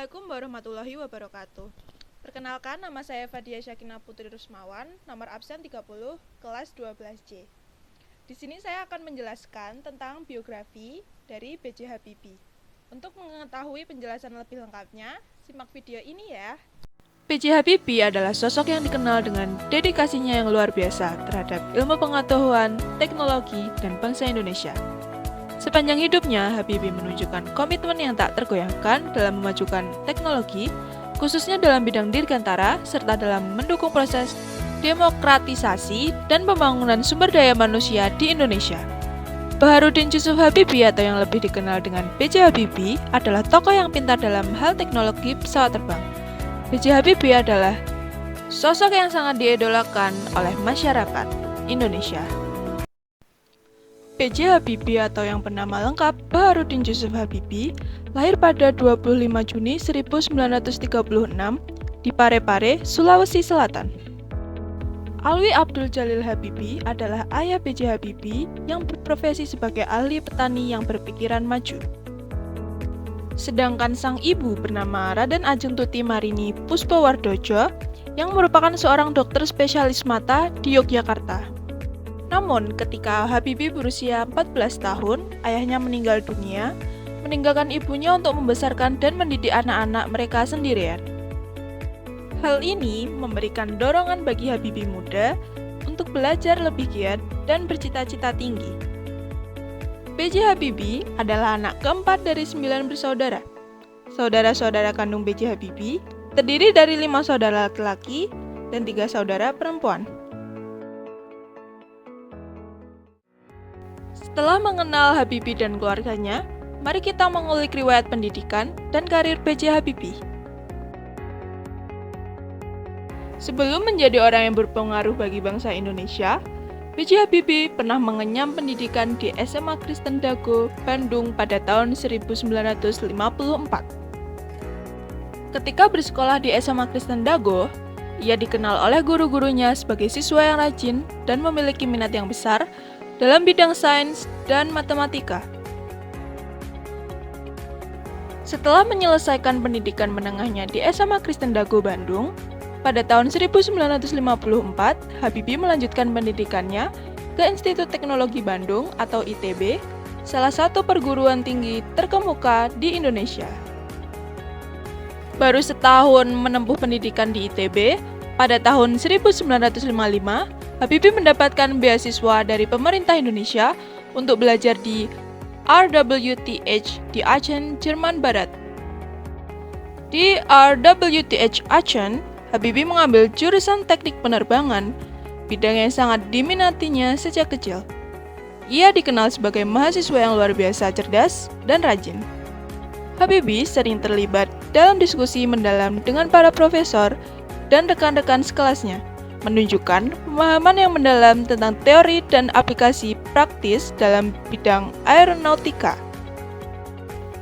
Assalamualaikum warahmatullahi wabarakatuh. Perkenalkan, nama saya Fadia Syakina Putri Rusmawan, nomor absen 30, kelas 12C. Di sini saya akan menjelaskan tentang biografi dari B.J. Habibie. Untuk mengetahui penjelasan lebih lengkapnya, simak video ini ya. B.J. Habibie adalah sosok yang dikenal dengan dedikasinya yang luar biasa terhadap ilmu pengetahuan, teknologi, dan bangsa Indonesia. Sepanjang hidupnya, Habibie menunjukkan komitmen yang tak tergoyahkan dalam memajukan teknologi, khususnya dalam bidang dirgantara, serta dalam mendukung proses demokratisasi dan pembangunan sumber daya manusia di Indonesia. Baharudin Yusuf Habibie atau yang lebih dikenal dengan B.J. Habibie adalah tokoh yang pintar dalam hal teknologi pesawat terbang. B.J. Habibie adalah sosok yang sangat diidolakan oleh masyarakat Indonesia. B.J. Habibie atau yang bernama lengkap Baharudin Yusuf Habibie lahir pada 25 Juni 1936 di Parepare, Sulawesi Selatan. Alwi Abdul Jalil Habibie adalah ayah B.J. Habibie yang berprofesi sebagai ahli petani yang berpikiran maju. Sedangkan sang ibu bernama Raden Ajeng Tuti Marini Puspawardojo yang merupakan seorang dokter spesialis mata di Yogyakarta. Namun, ketika Habibie berusia 14 tahun, ayahnya meninggal dunia, meninggalkan ibunya untuk membesarkan dan mendidik anak-anak mereka sendirian. Hal ini memberikan dorongan bagi Habibie muda untuk belajar lebih giat dan bercita-cita tinggi. B.J. Habibie adalah anak keempat dari 9 bersaudara. Saudara-saudara kandung B.J. Habibie terdiri dari 5 saudara laki-laki dan 3 saudara perempuan. Setelah mengenal Habibie dan keluarganya, mari kita mengulik riwayat pendidikan dan karir B.J. Habibie. Sebelum menjadi orang yang berpengaruh bagi bangsa Indonesia, B.J. Habibie pernah mengenyam pendidikan di SMA Kristen Dago, Bandung pada tahun 1954. Ketika bersekolah di SMA Kristen Dago, ia dikenal oleh guru-gurunya sebagai siswa yang rajin dan memiliki minat yang besar dalam bidang sains dan matematika. Setelah menyelesaikan pendidikan menengahnya di SMA Kristen Dago Bandung, pada tahun 1954, Habibie melanjutkan pendidikannya ke Institut Teknologi Bandung atau ITB, salah satu perguruan tinggi terkemuka di Indonesia. Baru setahun menempuh pendidikan di ITB, pada tahun 1955, Habibie mendapatkan beasiswa dari pemerintah Indonesia untuk belajar di RWTH di Aachen, Jerman Barat. Di RWTH Aachen, Habibie mengambil jurusan teknik penerbangan, bidang yang sangat diminatinya sejak kecil. Ia dikenal sebagai mahasiswa yang luar biasa cerdas dan rajin. Habibie sering terlibat dalam diskusi mendalam dengan para profesor dan rekan-rekan sekelasnya, menunjukkan pemahaman yang mendalam tentang teori dan aplikasi praktis dalam bidang aeronautika.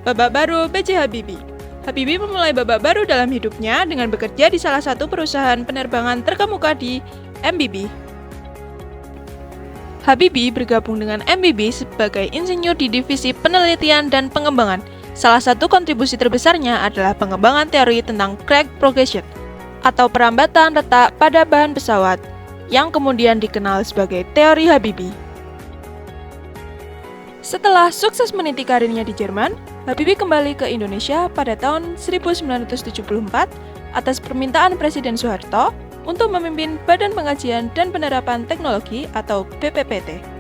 Babak baru B.J. Habibie. Habibie memulai babak baru dalam hidupnya dengan bekerja di salah satu perusahaan penerbangan terkemuka di MBB. Habibie bergabung dengan MBB sebagai insinyur di divisi penelitian dan pengembangan. Salah satu kontribusi terbesarnya adalah pengembangan teori tentang crash progression atau perambatan retak pada bahan pesawat, yang kemudian dikenal sebagai teori Habibie. Setelah sukses meniti karirnya di Jerman, Habibie kembali ke Indonesia pada tahun 1974 atas permintaan Presiden Soeharto untuk memimpin Badan Pengkajian dan Penerapan Teknologi atau BPPT.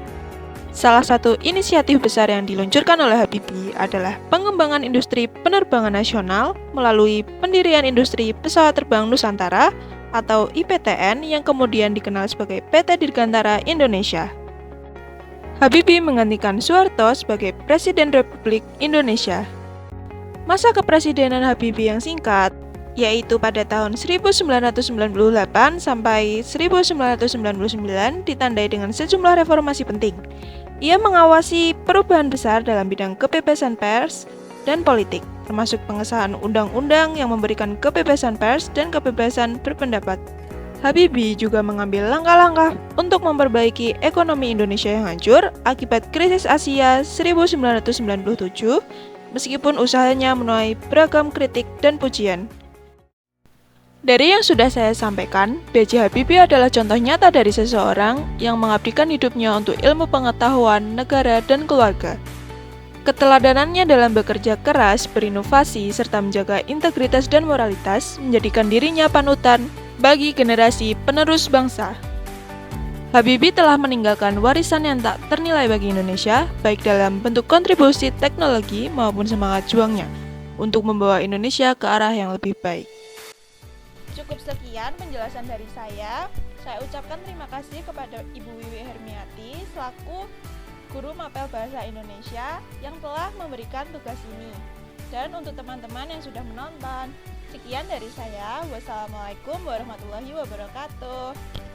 Salah satu inisiatif besar yang diluncurkan oleh Habibie adalah pengembangan industri penerbangan nasional melalui pendirian Industri Pesawat Terbang Nusantara atau IPTN yang kemudian dikenal sebagai PT Dirgantara Indonesia. Habibie menggantikan Soeharto sebagai Presiden Republik Indonesia. Masa kepresidenan Habibie yang singkat, yaitu pada tahun 1998 sampai 1999 ditandai dengan sejumlah reformasi penting. Ia mengawasi perubahan besar dalam bidang kebebasan pers dan politik, termasuk pengesahan undang-undang yang memberikan kebebasan pers dan kebebasan berpendapat. Habibie juga mengambil langkah-langkah untuk memperbaiki ekonomi Indonesia yang hancur akibat krisis Asia 1997 meskipun usahanya menuai beragam kritik dan pujian. Dari yang sudah saya sampaikan, B.J. Habibie adalah contoh nyata dari seseorang yang mengabdikan hidupnya untuk ilmu pengetahuan, negara, dan keluarga. Keteladanannya dalam bekerja keras, berinovasi, serta menjaga integritas dan moralitas menjadikan dirinya panutan bagi generasi penerus bangsa. Habibie telah meninggalkan warisan yang tak ternilai bagi Indonesia, baik dalam bentuk kontribusi teknologi maupun semangat juangnya untuk membawa Indonesia ke arah yang lebih baik. Cukup sekian penjelasan dari saya. Saya ucapkan terima kasih kepada Ibu Wiwi Hermiati selaku Guru Mapel Bahasa Indonesia yang telah memberikan tugas ini. Dan untuk teman-teman yang sudah menonton, sekian dari saya. Wassalamualaikum warahmatullahi wabarakatuh.